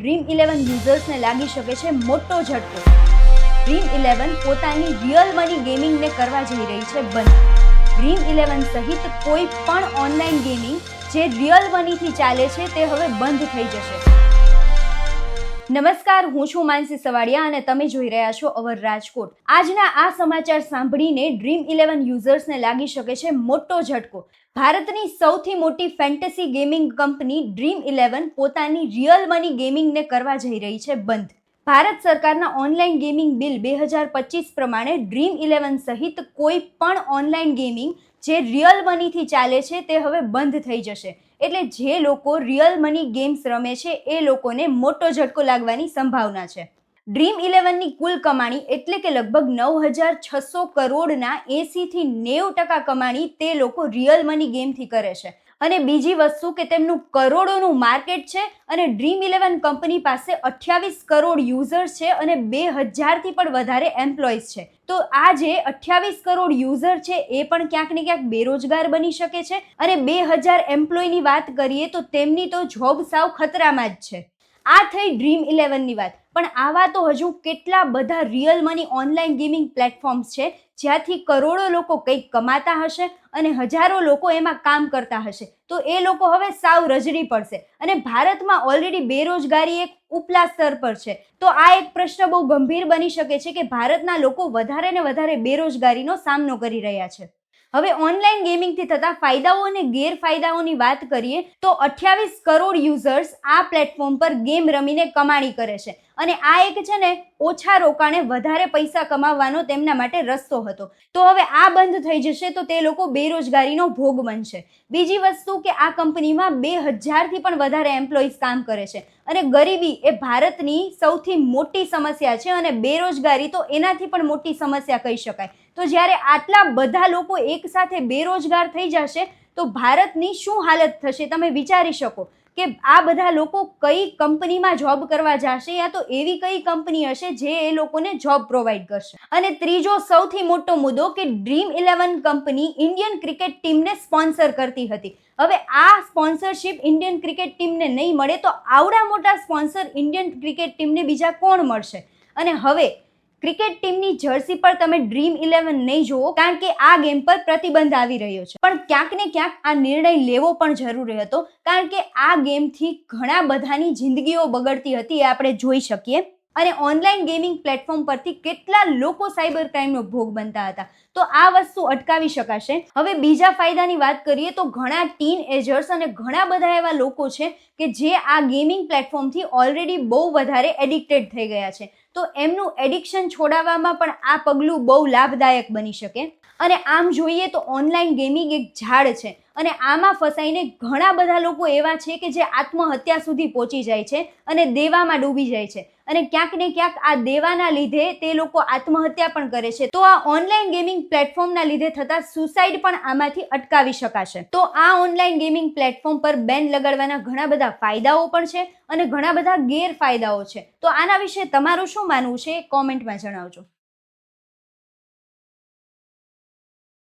Dream11 યુઝર્સને લાગી શકે છે મોટો ઝટકો. Dream11 પોતાની રિયલ મની ગેમિંગને કરવા જઈ રહી છે બંધ. Dream11 સહિત કોઈ પણ ઓનલાઈન ગેમિંગ જે રિયલ મનીથી ચાલે છે તે હવે બંધ થઈ જશે. નમસ્કાર, હું છું માનસી સવાડિયા અને તમે જોઈ રહ્યા છો અવર રાજકોટ. આજના આ સમાચાર સાંભળીને Dream11 યુઝર્સને લાગી શકે છે મોટો ઝટકો. ભારતની સૌથી મોટી ફેન્ટેસી ગેમિંગ કંપની Dream11 પોતાની રિયલ મની ગેમિંગને કરવા જઈ રહી છે બંધ. ભારત સરકારના ઓનલાઈન ગેમિંગ બિલ 2025 પ્રમાણે Dream11 સહિત કોઈ પણ ઓનલાઈન ગેમિંગ જે રિયલ મનીથી ચાલે છે તે હવે બંધ થઈ જશે. એટલે જે લોકો રિયલ મની ગેમ્સ રમે છે એ લોકોને મોટો ઝટકો લાગવાની સંભાવના છે. Dream11ની કુલ કમાણી એટલે કે લગભગ 9,600 કરોડના 80 થી 90% કમાણી તે લોકો રિયલ મની ગેમથી કરે છે. અને બીજી વસ્તુ કે તેમનું કરોડોનું માર્કેટ છે અને Dream11 કંપની પાસે 28 કરોડ યુઝર્સ છે અને 2000થી પણ વધારે એમ્પ્લોઈઝ છે. તો આ જે 28 કરોડ યુઝર છે એ પણ ક્યાંક ને ક્યાંક બેરોજગાર બની શકે છે અને 2000 એમ્પ્લોયની વાત કરીએ તો તેમની તો જોબ સાવ ખતરામાં જ છે. આ થઈ Dream11ની વાત. પણ આવા તો હજુ કેટલા બધા real money online gaming platforms છે જ્યાંથી કરોડો લોકો કંઈક કમાતા હશે અને હજારો લોકો એમાં કામ કરતા હશે. તો એ લોકો હવે સાવ રજડી પડશે અને ભારતમાં ઓલરેડી બેરોજગારી એક ઉપલા સ્તર પર છે. તો આ એક પ્રશ્ન બહુ ગંભીર બની શકે છે કે ભારતના લોકો વધારે ને વધારે બેરોજગારીનો સામનો કરી રહ્યા છે. હવે ઓનલાઈન ગેમિંગથી થતા ફાયદાઓ અને ગેરફાયદાઓની વાત કરીએ તો 28 કરોડ યુઝર્સ આ પ્લેટફોર્મ પર ગેમ રમીને કમાણી કરે છે અને આ એક છે ને ઓછા રોકાણે વધારે પૈસા કમાવવાનો તેમના માટે રસ્તો હતો. તો હવે આ બંધ થઈ જશે તો તે લોકો બેરોજગારીનો ભોગ બનશે. બીજી વસ્તુ કે આ કંપનીમાં 2000થી પણ વધારે એમ્પ્લોઈઝ કામ કરે છે અને ગરીબી એ ભારતની સૌથી મોટી સમસ્યા છે અને બેરોજગારી તો એનાથી પણ મોટી સમસ્યા કહી શકાય. તો જ્યારે આટલા બધા લોકો એક સાથે બેરોજગાર થઈ જશે તો ભારતની શું હાલત થશે તમે વિચારી શકો કે આ બધા લોકો કઈ કંપનીમાં જોબ કરવા જશે યા તો એવી કઈ કંપની હશે જે એ લોકોને જોબ પ્રોવાઈડ કરશે. અને ત્રીજો સૌથી મોટો મુદ્દો કે Dream11 કંપની ઇન્ડિયન ક્રિકેટ ટીમને સ્પોન્સર કરતી હતી. હવે આ સ્પોન્સરશિપ ઇન્ડિયન ક્રિકેટ ટીમને નહીં મળે તો આવડા મોટા સ્પોન્સર ઇન્ડિયન ક્રિકેટ ટીમને બીજા કોણ મળશે? અને હવે ક્રિકેટ ટીમની જર્સી પર તમે Dream11 નહીં જુઓ કારણ કે આ ગેમ પર પ્રતિબંધ આવી રહ્યો છે. પણ ક્યાંક ને ક્યાંક આ નિર્ણય લેવો પણ જરૂરી હતો કારણ કે આ ગેમથી ઘણા બધાની જિંદગીઓ બગડતી હતી એ આપણે જોઈ શકીએ. અને ઓનલાઈન ગેમિંગ પ્લેટફોર્મ પરથી કેટલા લોકો સાયબર ક્રાઇમનો ભોગ બનતા હતા. તો આ વસ્તુ અટકાવી શકાશે. હવે બીજા ફાયદાની વાત કરીએ તો ઘણા ટીન એજર્સ અને ઘણા બધા એવા લોકો છે કે જે આ ગેમિંગ પ્લેટફોર્મથી ઓલરેડી બહુ વધારે એડિક્ટેડ થઈ ગયા છે. તો એમનું એડિક્શન છોડાવવામાં પણ આ પગલું બહુ લાભદાયક બની શકે. અને આમ જોઈએ તો ઓનલાઈન ગેમિંગ એક ઝાડ છે અને આમાં ફસાઈને ઘણા બધા લોકો એવા છે કે જે આત્મહત્યા સુધી પહોંચી જાય છે અને દેવામાં ડૂબી જાય છે અને ક્યાંક ને ક્યાંક આ દેવાના લીધે તે લોકો આત્મહત્યા પણ કરે છે. તો આ ઓનલાઈન ગેમિંગ પ્લેટફોર્મના લીધે થતા સુસાઇડ પણ આમાંથી અટકાવી શકાશે. તો આ ઓનલાઈન ગેમિંગ પ્લેટફોર્મ પર બેન લગાડવાના ઘણા બધા ફાયદાઓ પણ છે અને ઘણા બધા ગેરફાયદાઓ છે. તો આના વિશે તમારું શું માનવું છે કોમેન્ટમાં જણાવજો.